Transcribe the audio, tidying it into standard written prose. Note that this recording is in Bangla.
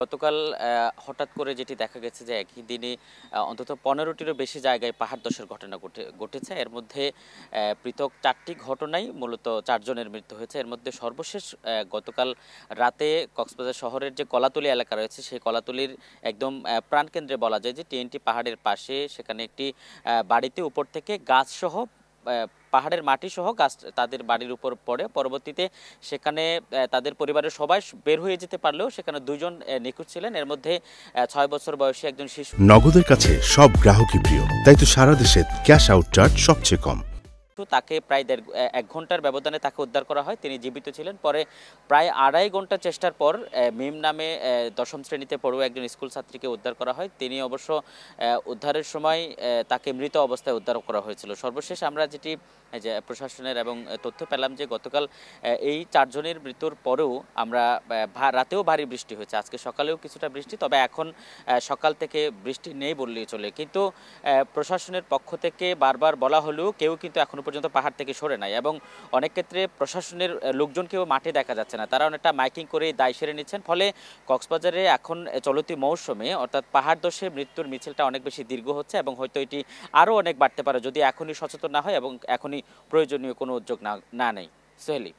গতকাল হঠাৎ করে যেটি দেখা গেছে যে একই দিনে অন্তত ১৫টিরও বেশি জায়গায় পাহাড় ধসের ঘটনা ঘটেছে। এর মধ্যে পৃথক ৪টি ঘটনায় মূলত ৪ জনের মৃত্যু হয়েছে। এর মধ্যে সর্বশেষ গতকাল রাতে কক্সবাজার শহরের যে কলাতলী এলাকা রয়েছে সেই কলাতলীর একদম প্রাণকেন্দ্রে বলা যায় যে টিএনটি পাহাড়ের পাশে সেখানে একটি বাড়িতে উপর থেকে গাছসহ পাহাড়ের মাটি সহ গাছ তাদের বাড়ির উপর পড়ে। পরবর্তীতে সেখানে তাদের পরিবারের সবাই বের হয়ে যেতে পারলেও সেখানে ২ জন নিখোঁজ ছিলেন। এর মধ্যে ৬ বছর বয়সী একজন শিশু। নগদের কাছে সব গ্রাহকই প্রিয়, তাই তো সারা দেশে ক্যাশ আউট চার্জ সবচেয়ে কম। তাকে প্রায় ১ ঘন্টার ব্যবধানে তাকে উদ্ধার করা হয়। তিনি জীবিত ছিলেন। পরে প্রায় ২.৫ ঘন্টা চেষ্টার পর মিম নামে ১০ম শ্রেণীতে পড়ুয়া একজন স্কুল ছাত্রীকে উদ্ধার করা হয়। তিনি অবশ্য উদ্ধারের সময় তাকে মৃত অবস্থায় উদ্ধার করা হয়েছিল। সর্বশেষ আমরা যেটি যে প্রশাসনের এবং তথ্য পেলাম যে গতকাল এই ৪ জনের মৃত্যুর পরেও আমরা রাতেও ভারী বৃষ্টি হয়েছে। আজকে সকালেও কিছুটা বৃষ্টি, তবে এখন সকাল থেকে বৃষ্টি নেই বললেই চলে। কিন্তু প্রশাসনের পক্ষ থেকে বারবার বলা হলেও কেউ কিন্তু এখনো পর্যন্ত পাহাড় থেকে সরে নাই এবং অনেক ক্ষেত্রে প্রশাসনের লোকজনকেও মাঠে দেখা যাচ্ছে না। তারা অনেকটা মাইকিং করে দায় সেরে নিচ্ছেন। ফলে কক্সবাজারে এখন চলতি মৌসুমে অর্থাৎ পাহাড় ধসে মৃত্যুর মিছিলটা অনেক বেশি দীর্ঘ হচ্ছে এবং হয়তো এটি আরও অনেক বাড়তে পারে যদি এখনই সচেতন না হয় এবং এখনই প্রয়োজনীয় কোনো উদ্যোগ না নেয়। সোহেলি।